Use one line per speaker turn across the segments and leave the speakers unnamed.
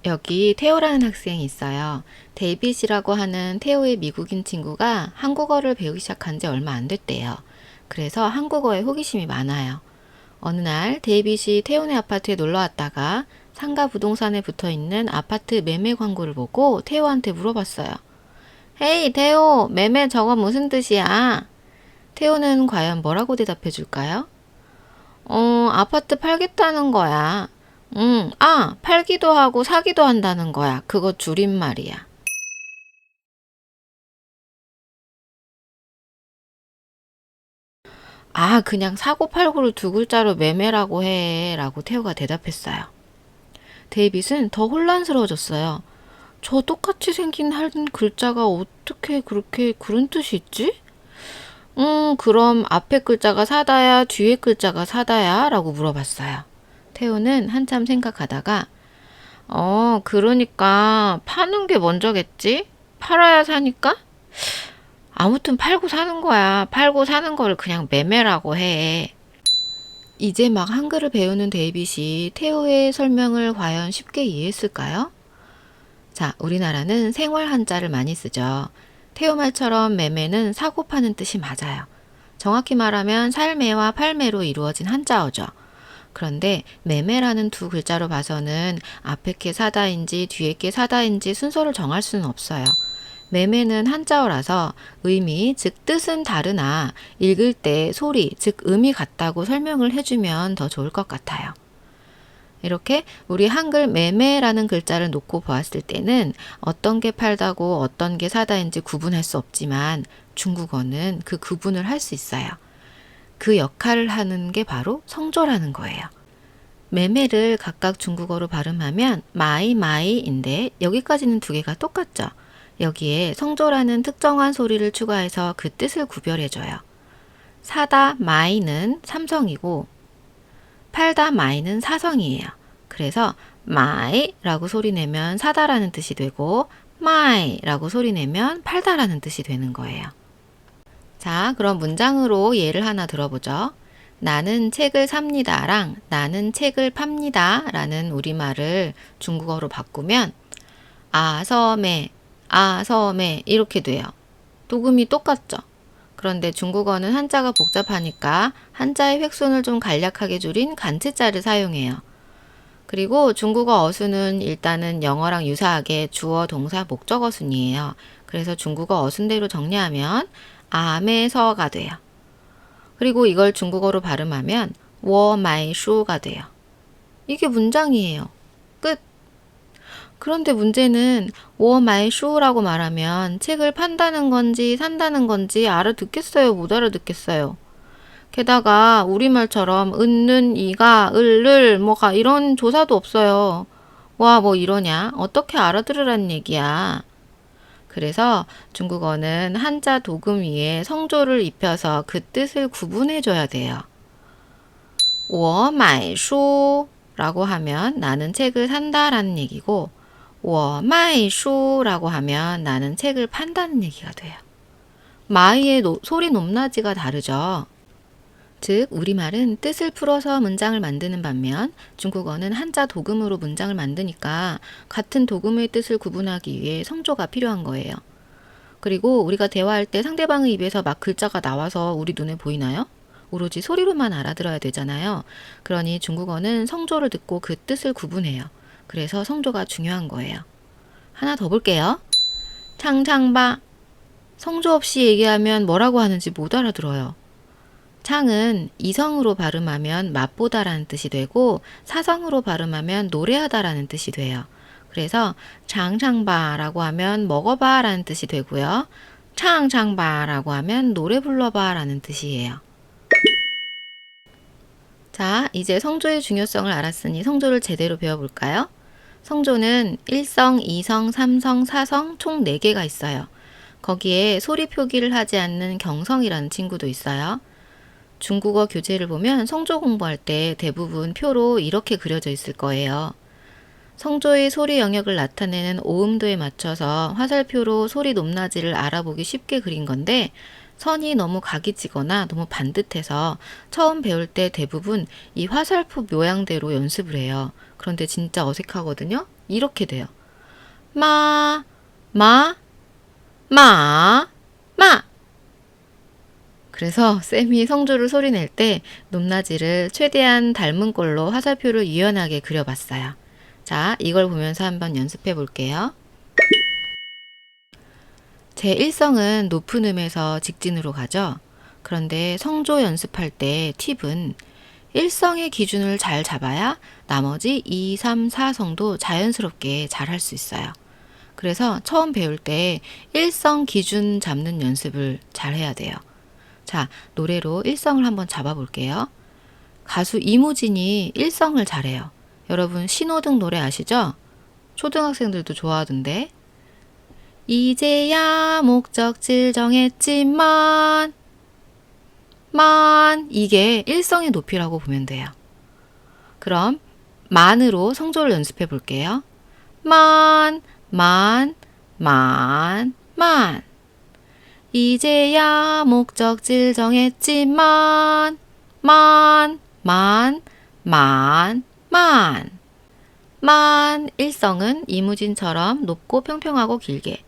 여기 태호라는 학생이 있어요. 데이빗이라고 하는 태호의 미국인 친구가 한국어를 배우기 시작한 지 얼마 안 됐대요. 그래서 한국어에 호기심이 많아요. 어느 날 데이빗이 태호네 아파트에 놀러 왔다가 상가 부동산에 붙어 있는 아파트 매매 광고를 보고 태호한테 물어봤어요. 헤이, 태호, 매매 저거 무슨 뜻이야? 태호는 과연 뭐라고 대답해 줄까요? 아파트 팔겠다는 거야. 팔기도 하고 사기도 한다는 거야. 그거 줄임말이야. 그냥 사고 팔고를 두 글자로 매매라고 해. 라고 태호가 대답했어요. 데이빗은 더 혼란스러워졌어요. 저 똑같이 생긴 한 글자가 어떻게 그렇게 그런 뜻이 있지? 그럼 앞에 글자가 사다야, 뒤에 글자가 사다야? 라고 물어봤어요. 태호는 한참 생각하다가, 그러니까 파는 게 먼저겠지? 팔아야 사니까? 아무튼 팔고 사는 거야. 팔고 사는 거를 그냥 매매라고 해. 이제 막 한글을 배우는 데이빗이 태호의 설명을 과연 쉽게 이해했을까요? 자, 우리나라는 생활 한자를 많이 쓰죠. 태호 말처럼 매매는 사고 파는 뜻이 맞아요. 정확히 말하면 살매와 팔매로 이루어진 한자어죠. 그런데 매매라는 두 글자로 봐서는 앞에 게 사다인지 뒤에 게 사다인지 순서를 정할 수는 없어요. 매매는 한자어라서 의미, 즉 뜻은 다르나 읽을 때 소리, 즉 음이 같다고 설명을 해주면 더 좋을 것 같아요. 이렇게 우리 한글 매매라는 글자를 놓고 보았을 때는 어떤 게 팔다고 어떤 게 사다인지 구분할 수 없지만 중국어는 그 구분을 할 수 있어요. 그 역할을 하는 게 바로 성조라는 거예요. 매매를 각각 중국어로 발음하면 마이인데 여기까지는 두 개가 똑같죠. 여기에 성조라는 특정한 소리를 추가해서 그 뜻을 구별해줘요. 사다 마이는 삼성이고 팔다 마이는 사성이에요. 그래서 마이라고 소리내면 사다라는 뜻이 되고 마이라고 소리내면 팔다라는 뜻이 되는 거예요. 자, 그럼 문장으로 예를 하나 들어보죠. 나는 책을 삽니다랑 나는 책을 팝니다 라는 우리말을 중국어로 바꾸면 아서매 이렇게 돼요. 도금이 똑같죠? 그런데 중국어는 한자가 복잡하니까 한자의 획순을 좀 간략하게 줄인 간체자를 사용해요. 그리고 중국어 어순은 일단은 영어랑 유사하게 주어, 동사, 목적어 순이에요. 그래서 중국어 어순대로 정리하면 아메서가 돼요. 그리고 이걸 중국어로 발음하면 워마이슈가 돼요. 이게 문장이에요. 끝. 그런데 문제는 워마이슈라고 말하면 책을 판다는 건지 산다는 건지 알아듣겠어요? 못 알아듣겠어요? 게다가 우리말처럼 은는, 이가, 을를, 뭐가 이런 조사도 없어요. 와, 뭐 이러냐? 어떻게 알아들으란 얘기야? 그래서 중국어는 한자 도금 위에 성조를 입혀서 그 뜻을 구분해줘야 돼요. 我买书라고 하면 나는 책을 산다라는 얘기고 我卖书라고 하면 나는 책을 판다는 얘기가 돼요. 마이의 소리 높낮이가 다르죠. 즉 우리말은 뜻을 풀어서 문장을 만드는 반면 중국어는 한자 도금으로 문장을 만드니까 같은 도금의 뜻을 구분하기 위해 성조가 필요한 거예요. 그리고 우리가 대화할 때 상대방의 입에서 막 글자가 나와서 우리 눈에 보이나요? 오로지 소리로만 알아들어야 되잖아요. 그러니 중국어는 성조를 듣고 그 뜻을 구분해요. 그래서 성조가 중요한 거예요. 하나 더 볼게요. 창창바. 성조 없이 얘기하면 뭐라고 하는지 못 알아들어요. 창은 이성으로 발음하면 맛보다라는 뜻이 되고 사성으로 발음하면 노래하다라는 뜻이 돼요. 그래서 장창바라고 하면 먹어봐라는 뜻이 되고요. 창창바라고 하면 노래 불러봐라는 뜻이에요. 자, 이제 성조의 중요성을 알았으니 성조를 제대로 배워볼까요? 성조는 1성, 2성, 3성, 4성 총 4개가 있어요. 거기에 소리 표기를 하지 않는 경성이라는 친구도 있어요. 중국어 교재를 보면 성조 공부할 때 대부분 표로 이렇게 그려져 있을 거예요. 성조의 소리 영역을 나타내는 오음도에 맞춰서 화살표로 소리 높낮이를 알아보기 쉽게 그린 건데 선이 너무 각이 지거나 너무 반듯해서 처음 배울 때 대부분 이 화살표 모양대로 연습을 해요. 그런데 진짜 어색하거든요. 이렇게 돼요. 마, 마, 마, 마. 그래서 쌤이 성조를 소리낼 때 높낮이를 최대한 닮은 꼴로 화살표를 유연하게 그려봤어요. 자, 이걸 보면서 한번 연습해 볼게요. 제 일성은 높은 음에서 직진으로 가죠. 그런데 성조 연습할 때 팁은 일성의 기준을 잘 잡아야 나머지 2, 3, 4성도 자연스럽게 잘 할 수 있어요. 그래서 처음 배울 때 일성 기준 잡는 연습을 잘 해야 돼요. 자, 노래로 일성을 한번 잡아볼게요. 가수 이무진이 일성을 잘해요. 여러분 신호등 노래 아시죠? 초등학생들도 좋아하던데. 이제야 목적지를 정했지만 이게 일성의 높이라고 보면 돼요. 그럼 만으로 성조를 연습해 볼게요. 만 이제야 목적지를 정했지만 일성은 이무진처럼 높고 평평하고 길게,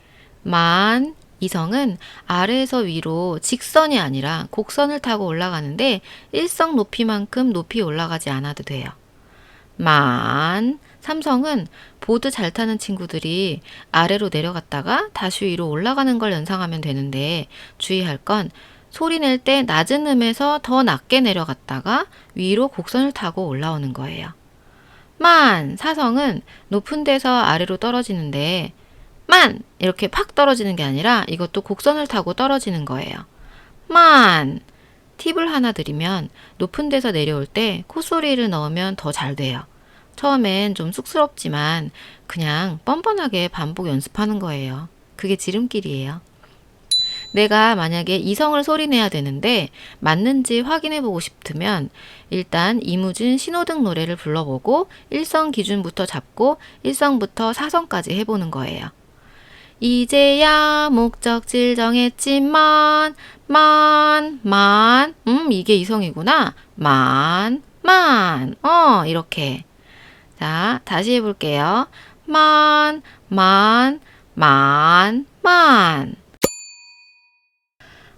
이성은 아래에서 위로 직선이 아니라 곡선을 타고 올라가는데 일성 높이만큼 높이 올라가지 않아도 돼요. 삼성은 보드 잘 타는 친구들이 아래로 내려갔다가 다시 위로 올라가는 걸 연상하면 되는데 주의할 건 소리 낼 때 낮은 음에서 더 낮게 내려갔다가 위로 곡선을 타고 올라오는 거예요. 사성은 높은 데서 아래로 떨어지는데 이렇게 팍 떨어지는 게 아니라 이것도 곡선을 타고 떨어지는 거예요. 팁을 하나 드리면 높은 데서 내려올 때 콧소리를 넣으면 더 잘 돼요. 처음엔 좀 쑥스럽지만 그냥 뻔뻔하게 반복 연습하는 거예요. 그게 지름길이에요. 내가 만약에 이성을 소리내야 되는데 맞는지 확인해보고 싶으면 일단 이무진 신호등 노래를 불러보고 일성 기준부터 잡고 일성부터 사성까지 해보는 거예요. 이제야 목적지를 정했지만 이게 이성이구나. 이렇게. 자, 다시 해볼게요.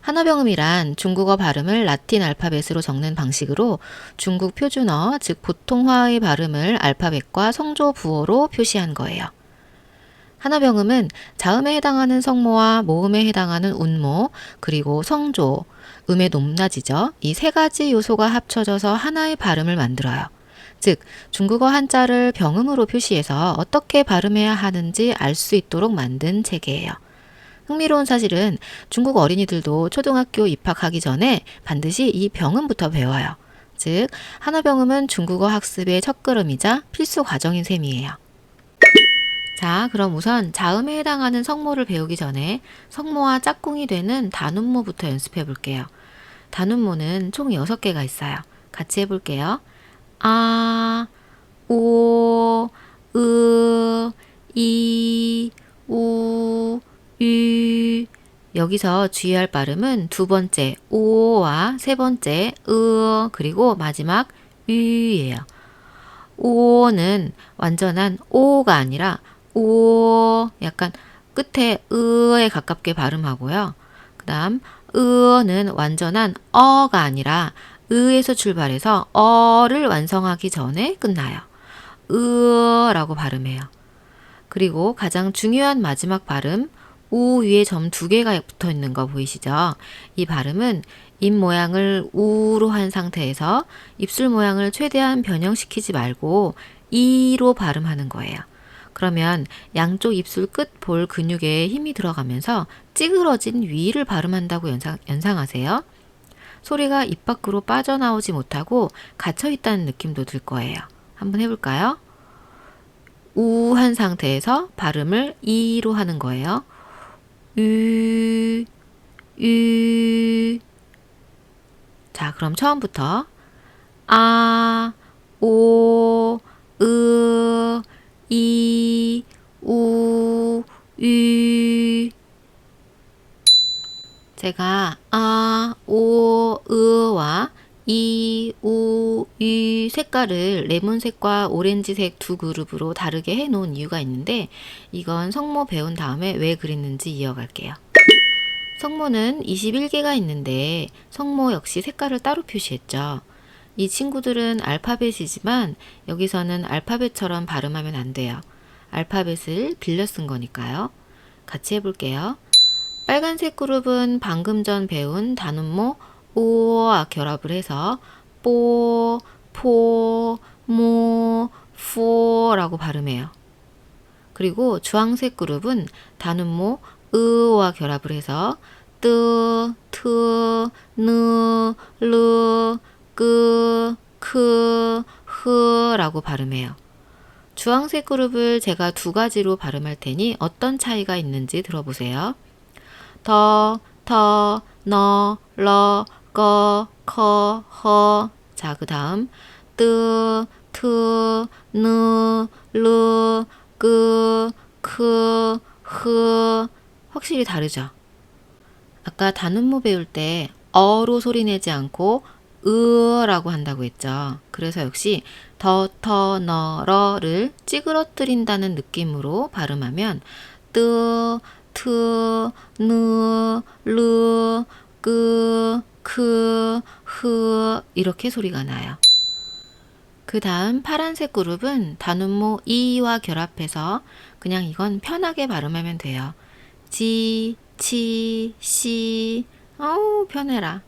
한어병음이란 중국어 발음을 라틴 알파벳으로 적는 방식으로 중국 표준어, 즉 보통화의 발음을 알파벳과 성조 부호로 표시한 거예요. 한어병음은 자음에 해당하는 성모와 모음에 해당하는 운모, 그리고 성조, 음의 높낮이죠. 이 세 가지 요소가 합쳐져서 하나의 발음을 만들어요. 즉, 중국어 한자를 병음으로 표시해서 어떻게 발음해야 하는지 알 수 있도록 만든 체계예요. 흥미로운 사실은 중국 어린이들도 초등학교 입학하기 전에 반드시 이 병음부터 배워요. 즉, 한어병음은 중국어 학습의 첫걸음이자 필수 과정인 셈이에요. 자, 그럼 우선 자음에 해당하는 성모를 배우기 전에 성모와 짝꿍이 되는 단운모부터 연습해 볼게요. 단운모는 총 6개가 있어요. 같이 해볼게요. 아, 오, 으, 이, 우, 유. 여기서 주의할 발음은 두 번째 오와 세 번째 으, 그리고 마지막 유예요. 오는 완전한 오가 아니라 오, 약간 끝에 으에 가깝게 발음하고요. 그 다음 으는 완전한 어가 아니라 으에서 출발해서 어를 완성하기 전에 끝나요. 으라고 발음해요. 그리고 가장 중요한 마지막 발음, 우 위에 점 2개가 붙어 있는 거 보이시죠? 이 발음은 입 모양을 우로 한 상태에서 입술 모양을 최대한 변형시키지 말고 이로 발음하는 거예요. 그러면 양쪽 입술 끝 볼 근육에 힘이 들어가면서 찌그러진 위를 발음한다고 연상하세요. 소리가 입 밖으로 빠져나오지 못하고 갇혀있다는 느낌도 들 거예요. 한번 해볼까요? 우 한 상태에서 발음을 이로 하는 거예요. 자, 그럼 처음부터 아, 오, 으, 이, 우, 유. 제가 아, 오, 으와 이, 우, 이 색깔을 레몬색과 오렌지색 두 그룹으로 다르게 해 놓은 이유가 있는데 이건 성모 배운 다음에 왜 그랬는지 이어갈게요. 성모는 21개가 있는데 성모 역시 색깔을 따로 표시했죠. 이 친구들은 알파벳이지만 여기서는 알파벳처럼 발음하면 안 돼요. 알파벳을 빌려 쓴 거니까요. 같이 해볼게요. 빨간색 그룹은 방금 전 배운 단음모 오와 결합을 해서 뽀, 포, 모, 포라고 발음해요. 그리고 주황색 그룹은 단음모 으와 결합을 해서 뜨, 트, 느, 르, 끄, 크, 흐라고 발음해요. 주황색 그룹을 제가 두 가지로 발음할 테니 어떤 차이가 있는지 들어보세요. 더, 터, 너, 러, 꺼, 커, 허. 자, 그 다음 뜨, 트, 느, 르, 끄, 크, 흐. 확실히 다르죠? 아까 단음모 배울 때 어로 소리 내지 않고 으라고 한다고 했죠. 그래서 역시 더, 터, 너, 러를 찌그러뜨린다는 느낌으로 발음하면 뜨, 트, 느, 르, 끄, 크, 흐 이렇게 소리가 나요. 그 다음 파란색 그룹은 단음모 이와 결합해서 그냥 이건 편하게 발음하면 돼요. 지, 치, 시, 어우 편해라.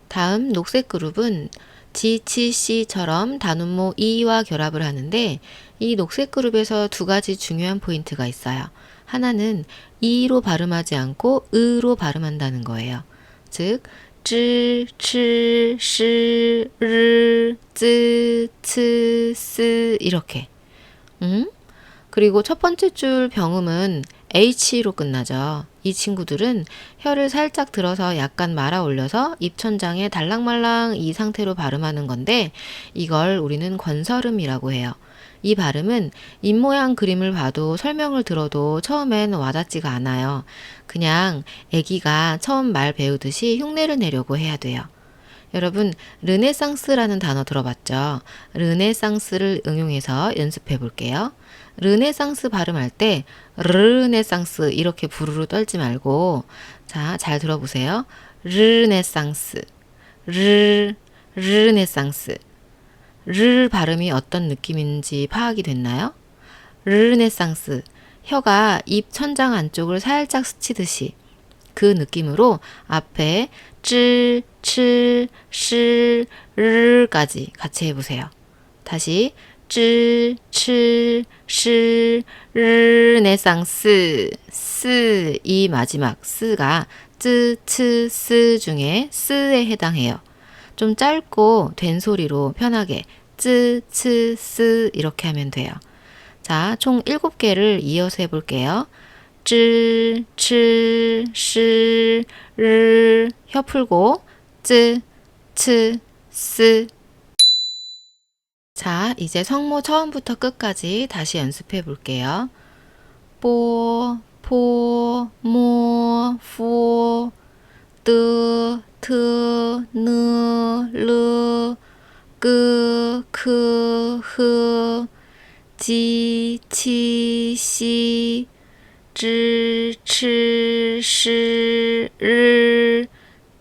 다음 녹색 그룹은 지, 치, 시처럼 단음모 이와 결합을 하는데 이 녹색 그룹에서 두 가지 중요한 포인트가 있어요. 하나는 이로 발음하지 않고 으로 발음한다는 거예요. 즉 쯔, 치, 시, 르, 쯔, 츠, 스 이렇게. 그리고 첫 번째 줄 병음은 H로 끝나죠. 이 친구들은 혀를 살짝 들어서 약간 말아 올려서 입천장에 달랑말랑 이 상태로 발음하는 건데 이걸 우리는 건설음이라고 해요. 이 발음은 입모양 그림을 봐도 설명을 들어도 처음엔 와닿지가 않아요. 그냥 아기가 처음 말 배우듯이 흉내를 내려고 해야 돼요. 여러분, 르네상스라는 단어 들어봤죠? 르네상스를 응용해서 연습해 볼게요. 르네상스 발음할 때 르네상스 이렇게 부르르 떨지 말고 자, 잘 들어보세요. 르네상스, 르네상스. 르 발음이 어떤 느낌인지 파악이 됐나요? 르네상스. 혀가 입 천장 안쪽을 살짝 스치듯이 그 느낌으로 앞에 쯔, 치, 시, 르까지 같이 해보세요. 다시 쯔, 치, 시, 르네상스 스 이 마지막 스가 쯔, 츠, 스 중에 스에 해당해요. 좀 짧고 된 소리로 편하게 쯔, 츠, 스 이렇게 하면 돼요. 자, 총 7개를 이어서 해볼게요. 쯔, 치, 시, 르 혀 풀고 쯔, 츠, 스. 자, 이제 성모 처음부터 끝까지 다시 연습해 볼게요. 뽀, 포, 모, 포, 뜨, 트, 느, 르, 끄, 크, 흐, 지, 치, 시, 쯔, 치, 시, 르,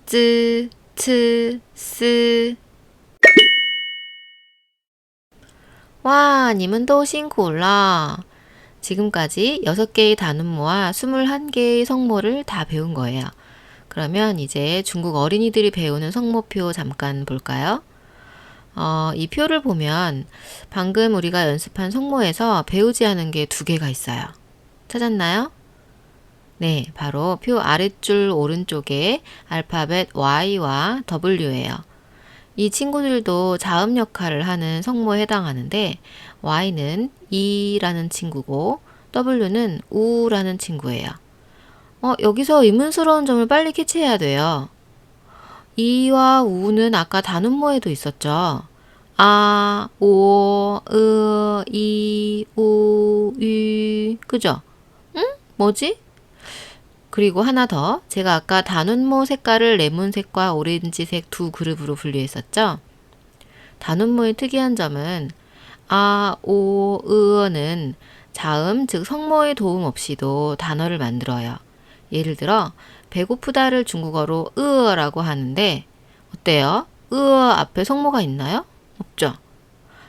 쯔, 츠, 스. 哇，你们都辛苦了. 지금까지 6개의 단음모와 21개의 성모를 다 배운 거예요. 그러면 이제 중국 어린이들이 배우는 성모표 잠깐 볼까요? 이 표를 보면 방금 우리가 연습한 성모에서 배우지 않은 게 2개가 있어요. 찾았나요? 네, 바로 표 아랫줄 오른쪽에 알파벳 Y와 W예요. 이 친구들도 자음 역할을 하는 성모에 해당하는데 Y는 이라는 친구고 W는 우라는 친구예요. 여기서 의문스러운 점을 빨리 캐치해야 돼요. 이와 우는 아까 단음모에도 있었죠. 아, 오, 으, 이, 우, 유, 그죠? 응? 뭐지? 그리고 하나 더. 제가 아까 단음모 색깔을 레몬색과 오렌지색 두 그룹으로 분류했었죠. 단음모의 특이한 점은 아, 오, 으어는 자음, 즉 성모의 도움 없이도 단어를 만들어요. 예를 들어 배고프다를 중국어로 으어라고 하는데 어때요? 으어 앞에 성모가 있나요? 없죠.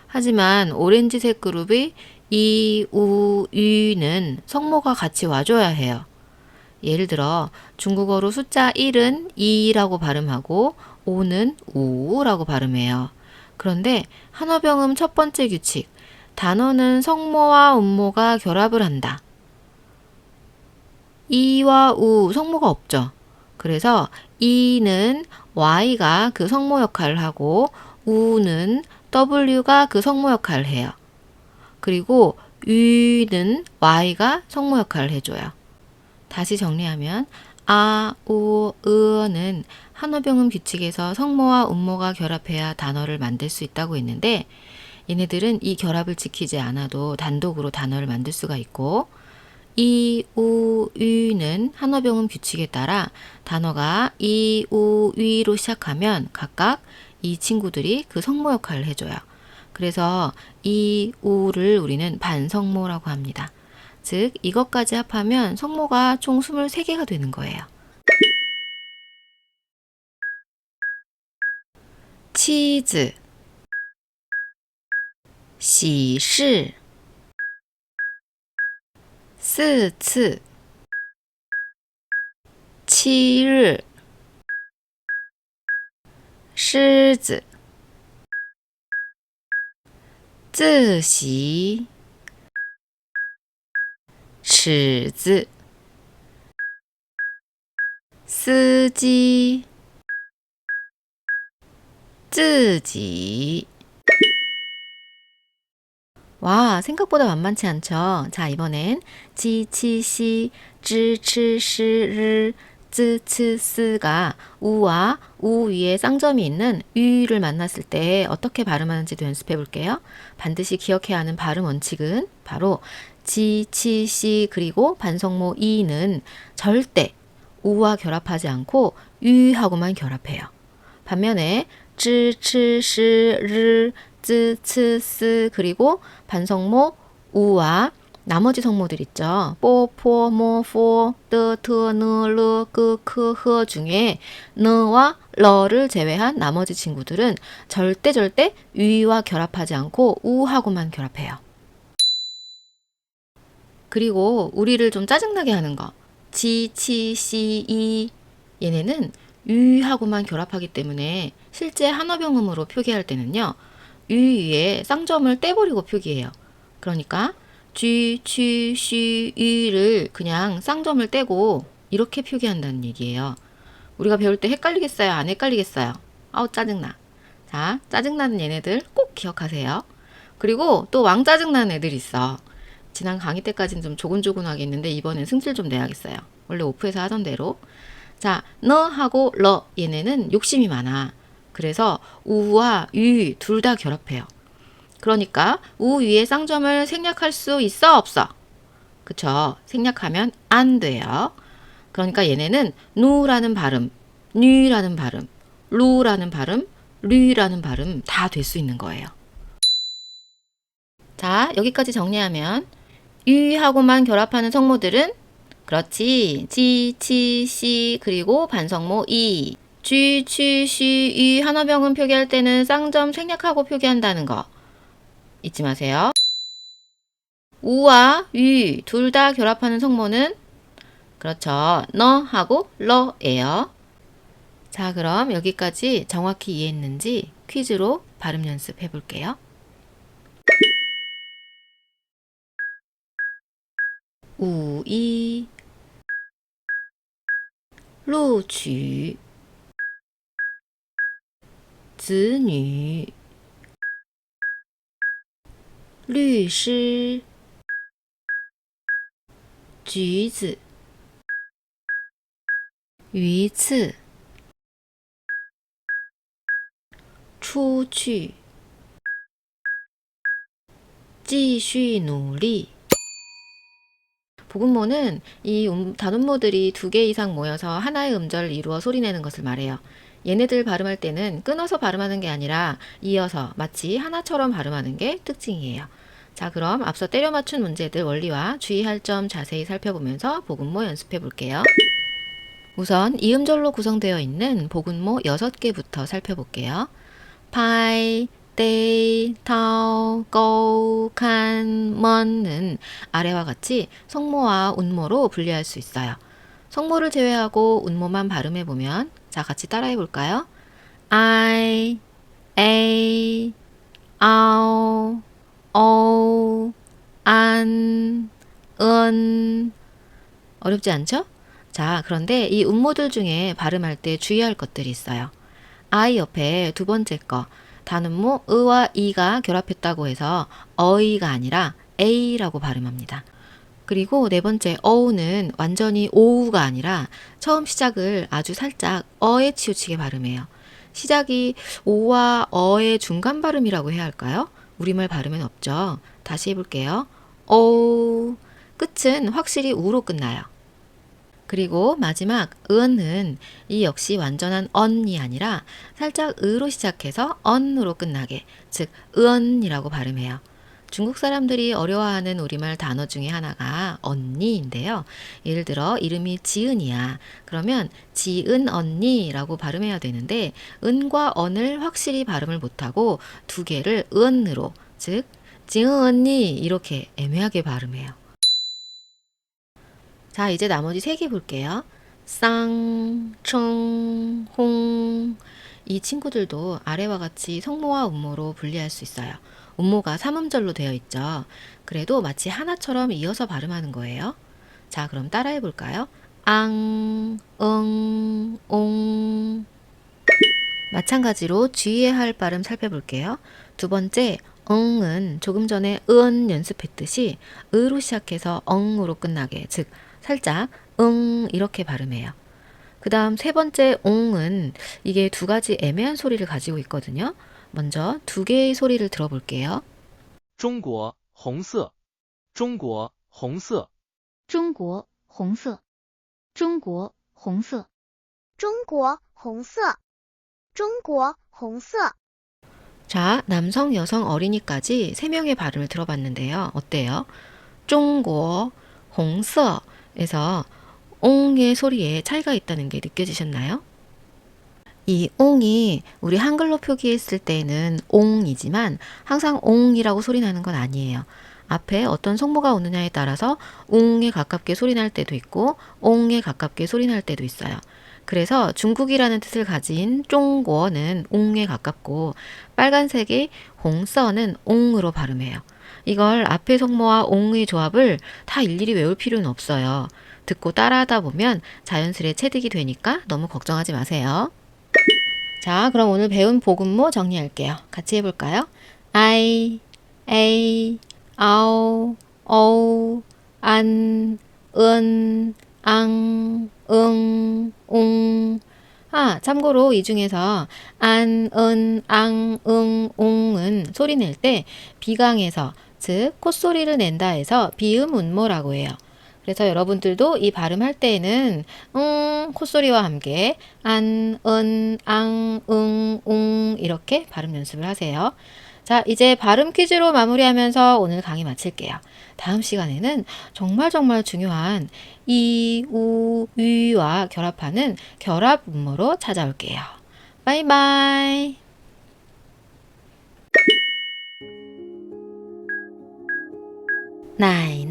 하지만 오렌지색 그룹의 이, 우, 유는 성모가 같이 와줘야 해요. 예를 들어 중국어로 숫자 1은 이라고 발음하고 5는 우라고 발음해요. 그런데 한어병음 첫 번째 규칙, 단어는 성모와 음모가 결합을 한다. 이와 우 성모가 없죠. 그래서 이는 y가 그 성모 역할을 하고 우는 w가 그 성모 역할을 해요. 그리고 유는 y가 성모 역할을 해줘요. 다시 정리하면 아, 우, 으는 한어병음 규칙에서 성모와 음모가 결합해야 단어를 만들 수 있다고 했는데 얘네들은 이 결합을 지키지 않아도 단독으로 단어를 만들 수가 있고 이, 우, 유는 한어병음 규칙에 따라 단어가 이, 우, 위로 시작하면 각각 이 친구들이 그 성모 역할을 해줘요. 그래서 이, 우를 우리는 반성모라고 합니다. 즉 이것까지 합하면 성모가 총 23개가 되는 거예요. 치즈, 喜事, 4次, 7日, 狮子, 自习, 尺子, 司机, 自己. 와, 생각보다 만만치 않죠? 자, 이번엔 지, 치, 시, 즈, 치, 시, 르, 즈, 츠, 스가 우와 우 위에 쌍점이 있는 유를 만났을 때 어떻게 발음하는지도 연습해 볼게요. 반드시 기억해야 하는 발음 원칙은 바로 지, 치, 시 그리고 반성모 이는 절대 우와 결합하지 않고 유하고만 결합해요. 반면에 즈, 치, 시, 르, 즈, 츠, 스 그리고 반성모 우와 나머지 성모들 있죠. 뽀, 포, 모, 포, 뜨, 트, 느, 르, 끄, 크, 흐 중에 느와 러를 제외한 나머지 친구들은 절대 위와 결합하지 않고 우하고만 결합해요. 그리고 우리를 좀 짜증나게 하는 거. 지, 치, 시, 이 얘네는 유하고만 결합하기 때문에 실제 한어병음으로 표기할 때는요. 유 위에 쌍점을 떼버리고 표기해요. 그러니까 쥐, 취, 쉬, 유를 그냥 쌍점을 떼고 이렇게 표기한다는 얘기예요. 우리가 배울 때 헷갈리겠어요? 안 헷갈리겠어요? 아우 짜증나. 자, 짜증나는 얘네들 꼭 기억하세요. 그리고 또 왕 짜증나는 애들 있어. 지난 강의 때까지는 좀 조곤조곤하게 했는데 이번엔 승질 좀 내야겠어요. 원래 오프에서 하던 대로. 자, 너하고 러 얘네는 욕심이 많아. 그래서 우와 유 둘 다 결합해요. 그러니까 우 위에 쌍점을 생략할 수 있어 없어? 그쵸? 생략하면 안 돼요. 그러니까 얘네는 누라는 발음, 뉴라는 발음, 루라는 발음, 류라는 발음 다 될 수 있는 거예요. 자, 여기까지 정리하면 유하고만 결합하는 성모들은 그렇지. 지, 치, 시 그리고 반성모 이. 쥐, 취, 쉬, 유 한어병음 표기할 때는 쌍점 생략하고 표기한다는 거 잊지 마세요. 우와 유 둘 다 결합하는 성모는 그렇죠. 너하고 러예요. 자, 그럼 여기까지 정확히 이해했는지 퀴즈로 발음 연습해 볼게요. 우이, 录取, 子女, 律师, 橘子, 鱼刺, 出去, 继续努力. 복음모는 이 단음모들이 2개 이상 모여서 하나의 음절을 이루어 소리내는 것을 말해요. 얘네들 발음할 때는 끊어서 발음하는 게 아니라 이어서 마치 하나처럼 발음하는 게 특징이에요. 자, 그럼 앞서 때려 맞춘 문제들 원리와 주의할 점 자세히 살펴보면서 복음모 연습해 볼게요. 우선 이음절로 구성되어 있는 복음모 6개부터 살펴볼게요. 파이, 데이, 타오, 고, 칸, 먼은 아래와 같이 성모와 운모로 분리할 수 있어요. 성모를 제외하고 운모만 발음해보면, 자, 같이 따라해볼까요? I, A, 아오, 오, 안, 은. 어렵지 않죠? 자, 그런데 이 운모들 중에 발음할 때 주의할 것들이 있어요. I 옆에 두 번째 거, 단음모 의와 이가 결합했다고 해서 어이가 아니라 A라고 발음합니다. 그리고 네 번째 어우는 완전히 오우가 아니라 처음 시작을 아주 살짝 어에 치우치게 발음해요. 시작이 오와 어의 중간 발음이라고 해야 할까요? 우리말 발음은 없죠. 다시 해볼게요. 어우, 끝은 확실히 우로 끝나요. 그리고 마지막 은은 이 역시 완전한 언이 아니라 살짝 으로 시작해서 언으로 끝나게, 즉 은이라고 발음해요. 중국 사람들이 어려워하는 우리말 단어 중에 하나가 언니인데요. 예를 들어 이름이 지은이야. 그러면 지은 언니라고 발음해야 되는데 은과 언을 확실히 발음을 못하고 두 개를 은으로, 즉 지은 언니 이렇게 애매하게 발음해요. 자, 이제 나머지 3개 볼게요. 쌍, 청, 홍. 이 친구들도 아래와 같이 성모와 운모로 분리할 수 있어요. 운모가 3음절로 되어 있죠. 그래도 마치 하나처럼 이어서 발음하는 거예요. 자, 그럼 따라해 볼까요? 앙, 응, 옹. 마찬가지로 주의해야 할 발음 살펴볼게요. 두 번째, 응은 조금 전에 은 연습했듯이 으로 시작해서 엉으로 끝나게, 즉 살짝 응 이렇게 발음해요. 그 다음 세 번째 옹은 이게 두 가지 애매한 소리를 가지고 있거든요. 먼저 두 개의 소리를 들어볼게요.
中国红色中国红色
中国红色，中国红色，
中国红色，中国红色。
자, 남성, 여성, 어린이까지 3명의 발음을 들어봤는데요. 어때요? 중국, 홍서에서 옹의 소리에 차이가 있다는 게 느껴지셨나요? 이 옹이 우리 한글로 표기했을 때는 옹이지만 항상 옹이라고 소리 나는 건 아니에요. 앞에 어떤 성모가 오느냐에 따라서 옹에 가깝게 소리 날 때도 있고 옹에 가깝게 소리 날 때도 있어요. 그래서 중국이라는 뜻을 가진 중국어는 옹에 가깝고 빨간색의 홍서는 옹으로 발음해요. 이걸 앞에 성모와 옹의 조합을 다 일일이 외울 필요는 없어요. 듣고 따라하다 보면 자연스레 체득이 되니까 너무 걱정하지 마세요. 자, 그럼 오늘 배운 복음모 정리할게요. 같이 해볼까요? I, A, 아오, 어우, 안, 은, 앙, 응, 웅. 아, 참고로 이 중에서 안, 은, 앙, 응, 웅은 소리 낼 때 비강에서, 즉 콧소리를 낸다 해서 비음 운모라고 해요. 그래서 여러분들도 이 발음할 때에는 콧소리와 함께 안, 은, 앙, 응, 웅 이렇게 발음 연습을 하세요. 자, 이제 발음 퀴즈로 마무리하면서 오늘 강의 마칠게요. 다음 시간에는 정말 중요한 이, 우, 위와 결합하는 결합 음모로 찾아올게요. 바이바이. 나이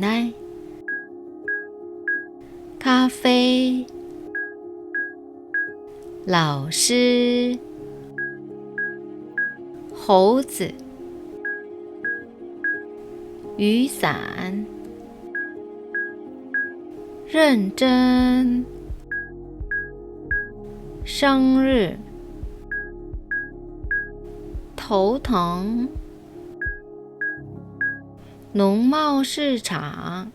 咖啡老师猴子雨伞认真生日头疼农贸市场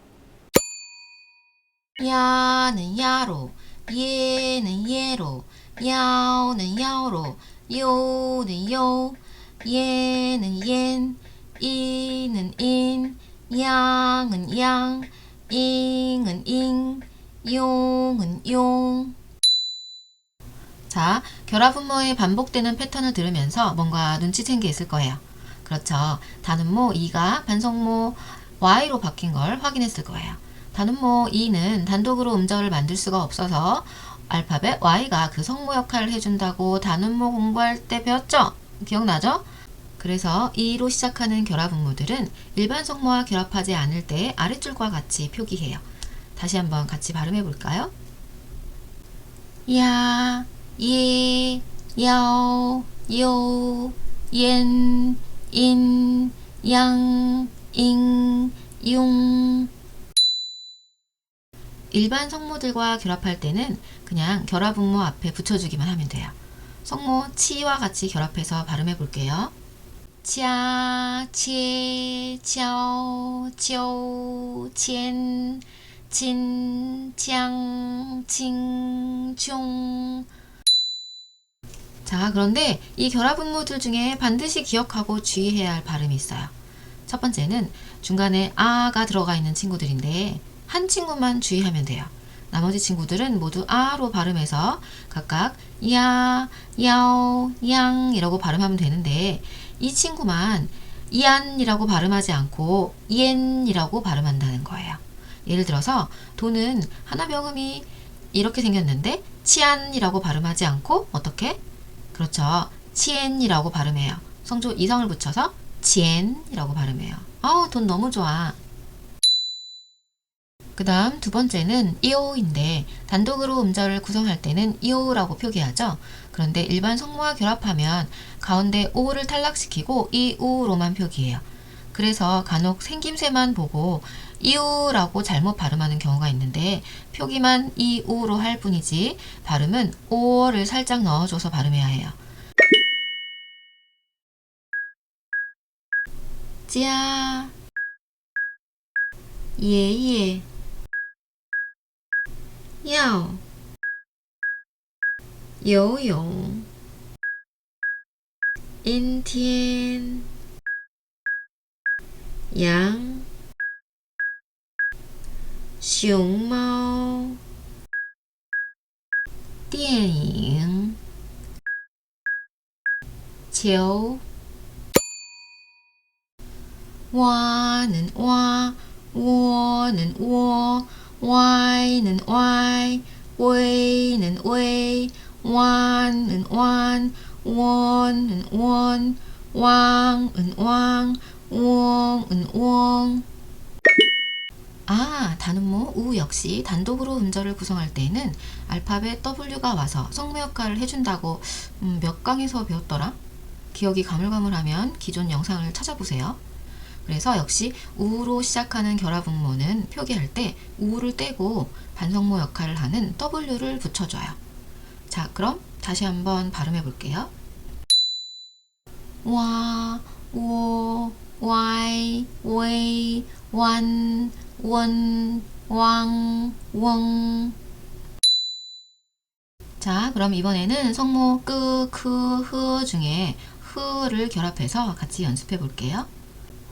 야는 야로, 예는 예로, 야오는 야오로, 요는 요, 예는 옌, 이는 인, 양은 양, 잉은 잉, 용은 용. 자, 자, 결합음모의 반복되는 패턴을 들으면서 뭔가 눈치챈 게 있을 거예요. 그렇죠. 단음모 이가 반성모 y로 바뀐 걸 확인했을 거예요. 단음모 이는 단독으로 음절을 만들 수가 없어서 알파벳 y가 그 성모 역할을 해준다고 단음모 공부할 때 배웠죠? 기억나죠? 그래서 이로 시작하는 결합음모들은 일반 성모와 결합하지 않을 때 아랫줄과 같이 표기해요. 다시 한번 같이 발음해 볼까요? 야, 예, 야오, 요, 옌, 인, 양, 잉, 융. 일반 성모들과 결합할 때는 그냥 결합음모 앞에 붙여주기만 하면 돼요. 성모 치와 같이 결합해서 발음해 볼게요. 차, 치, ಚಾ오, cio, 첸, 진, 짱, 칭, 중. 자, 그런데 이 결합음모들 중에 반드시 기억하고 주의해야 할 발음이 있어요. 첫 번째는 중간에 아가 들어가 있는 친구들인데 한 친구만 주의하면 돼요. 나머지 친구들은 모두 아로 발음해서 각각 야, 야오, 양 이라고 발음하면 되는데 이 친구만 이안이라고 발음하지 않고 이엔이라고 발음한다는 거예요. 예를 들어서 도는 하나병음이 이렇게 생겼는데 치안이라고 발음하지 않고 어떻게? 그렇죠. 치엔이라고 발음해요. 성조 이성을 붙여서 치엔이라고 발음해요. 아우, 돈 너무 좋아. 그 다음 두 번째는 이오인데 단독으로 음절을 구성할 때는 이오라고 표기하죠. 그런데 일반 성모와 결합하면 가운데 오를 탈락시키고 이우로만 표기해요. 그래서 간혹 생김새만 보고 이우라고 잘못 발음하는 경우가 있는데 표기만 이우로 할 뿐이지 발음은 오를 살짝 넣어줘서 발음해야 해요. 짜, 예예, 야오, 游泳 阴天 羊 熊猫 电影 球 와는 와, 워는 워, 와이는 와이, 웨이는 웨이, 완은 완, 원은 원, 왕은 왕, 웡은 웡. 아, 단음모 우 역시 단독으로 음절을 구성할 때에는 알파벳 W가 와서 성모 역할을 해준다고 몇 강에서 배웠더라? 기억이 가물가물하면 기존 영상을 찾아보세요. 그래서 역시 우로 시작하는 결합음모는 표기할 때 우를 떼고 반성모 역할을 하는 W를 붙여줘요. 자, 그럼 다시 한번 발음해 볼게요. 와, 워, 와이, 웨이, 완, 원, 왕, 웡. 자, 그럼 이번에는 성모 끄, 크, 흐 중에 흐를 결합해서 같이 연습해 볼게요.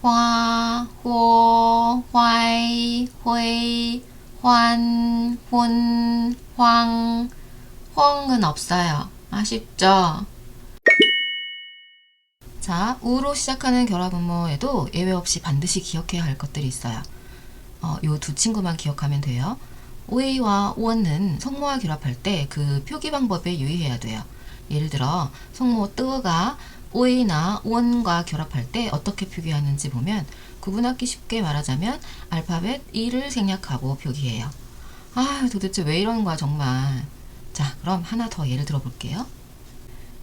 화, 호, 화이, 회이, 환, 혼, 황. 헝은 없어요. 아쉽죠? 자, 우로 시작하는 결합음모에도 예외 없이 반드시 기억해야 할 것들이 있어요. 요 두 친구만 기억하면 돼요. 오이와 원은 성모와 결합할 때 그 표기 방법에 유의해야 돼요. 예를 들어 성모 뜨가 오이나 원과 결합할 때 어떻게 표기하는지 보면 구분하기 쉽게 말하자면 알파벳 E를 생략하고 표기해요. 아, 도대체 왜 이러는 거야 정말. 자, 그럼 하나 더 예를 들어 볼게요.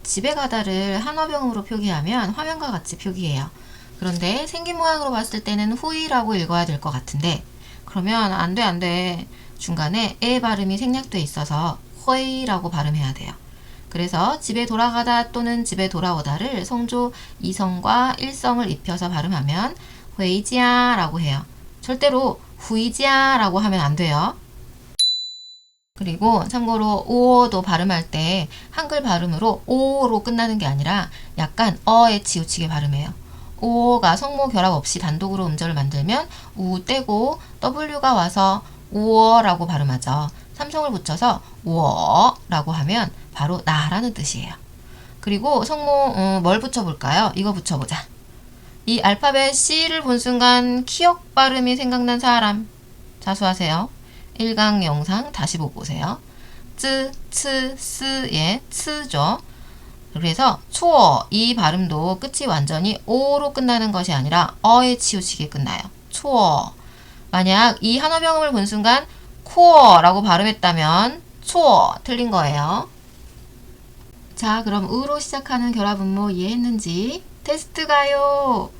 집에 가다를 한어병으로 표기하면 화면과 같이 표기해요. 그런데 생긴 모양으로 봤을 때는 후이라고 읽어야 될 것 같은데 그러면 안 돼. 중간에 에 발음이 생략돼 있어서 회이라고 발음해야 돼요. 그래서 집에 돌아가다 또는 집에 돌아오다를 성조 2성과 1성을 입혀서 발음하면 회이지야라고 해요. 절대로 후이지야라고 하면 안 돼요. 그리고 참고로 오도 발음할 때 한글 발음으로 오로 끝나는 게 아니라 약간 어에 치우치게 발음해요. 오가 성모 결합 없이 단독으로 음절을 만들면 우 떼고 W가 와서 우어라고 발음하죠. 삼성을 붙여서 우어라고 하면 바로 나라는 뜻이에요. 그리고 성모 뭘 붙여볼까요? 이거 붙여보자. 이 알파벳 C를 본 순간 키역 발음이 생각난 사람 자수하세요. 1강 영상 다시 보고 오세요. 쯔, 츠, 스의 츠죠. 그래서 초어 이 발음도 끝이 완전히 오로 끝나는 것이 아니라 어에 치우치게 끝나요. 초어. 만약 이 한어병음을 본 순간 코어라고 발음했다면 초어 틀린 거예요. 자, 그럼 으로 시작하는 결합음모 이해했는지 테스트 가요.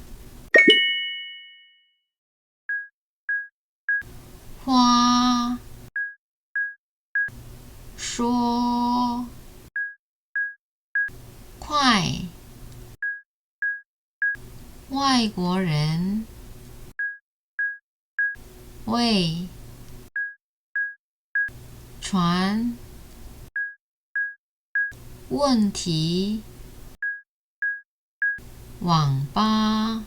화, 说, 快, 外国人, 喂, 传, 问题, 网吧.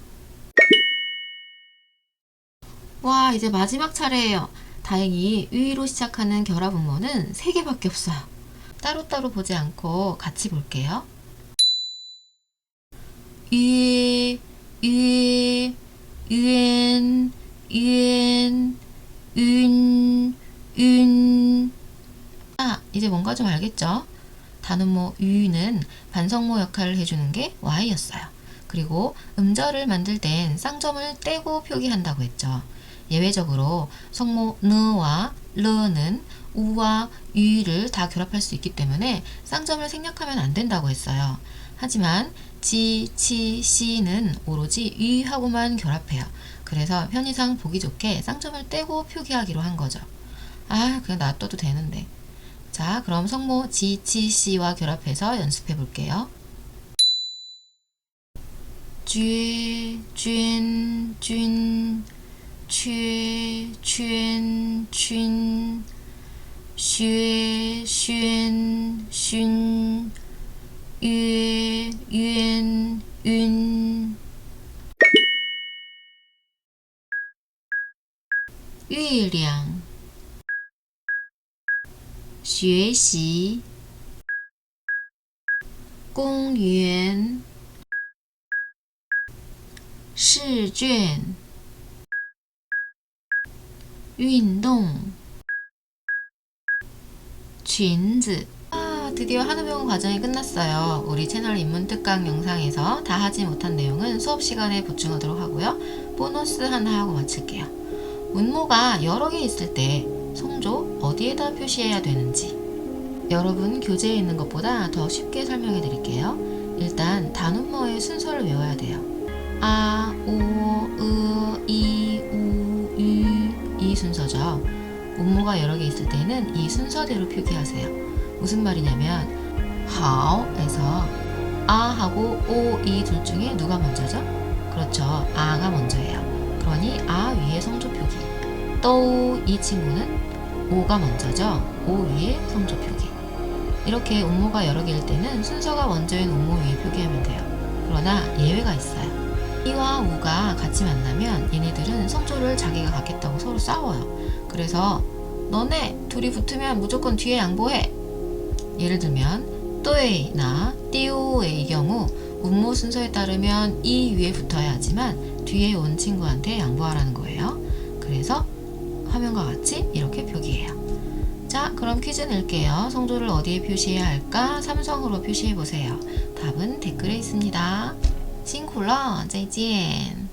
와, 이제 마지막 차례예요. 다행히 위로 시작하는 결합음모는 3개밖에 없어요. 따로따로 보지 않고 같이 볼게요. 유, 유, 유엔, 유엔, ün, ün. 아, 이제 뭔가 좀 알겠죠? 단음모 유는 반성모 역할을 해주는 게 y였어요. 그리고 음절을 만들 땐 쌍점을 떼고 표기한다고 했죠. 예외적으로 성모 느와 르는 우와 유를 다 결합할 수 있기 때문에 쌍점을 생략하면 안 된다고 했어요. 하지만 지, 치, 시는 오로지 유하고만 결합해요. 그래서 편의상 보기 좋게 쌍점을 떼고 표기하기로 한 거죠. 아, 그냥 놔둬도 되는데. 자, 그럼 성모 지, 치, 시와 결합해서 연습해 볼게요. 쥐, 쥔, 쥔, 취, 춘, 춘, 쉐, 쉔, 쉔, 유, 윤, 윤. 月亮 学习 公园 试卷 运动 裙子. 아, 드디어 한우병원 과정이 끝났어요. 우리 채널 입문 특강 영상에서 다 하지 못한 내용은 수업 시간에 보충하도록 하고요. 보너스 하나 하고 마칠게요. 문모가 여러 개 있을 때 성조 어디에다 표시해야 되는지 여러분 교재에 있는 것보다 더 쉽게 설명해 드릴게요. 일단 단음모의 순서를 외워야 돼요. 아, 오, 으, 이, 우, 유 이 순서죠. 문모가 여러 개 있을 때는 이 순서대로 표기하세요. 무슨 말이냐면 하오에서 아하고 오, 이 둘 중에 누가 먼저죠? 그렇죠. 아가 먼저예요. 그러니 아 위에 성조 표기. 또 이 친구는 오가 먼저죠. 오 위에 성조 표기. 이렇게 음모가 여러 개일 때는 순서가 먼저인 음모 위에 표기하면 돼요. 그러나 예외가 있어요. 이와 우가 같이 만나면 얘네들은 성조를 자기가 갖겠다고 서로 싸워요. 그래서 너네 둘이 붙으면 무조건 뒤에 양보해. 예를 들면 또이나 띠오의 경우 음모 순서에 따르면 이 위에 붙어야 하지만 뒤에 온 친구한테 양보하라는 거예요. 그래서 화면과 같이 이렇게 표기해요. 자, 그럼 퀴즈 낼게요. 성조를 어디에 표시해야 할까? 삼성으로 표시해보세요. 답은 댓글에 있습니다. 辛苦了，再见。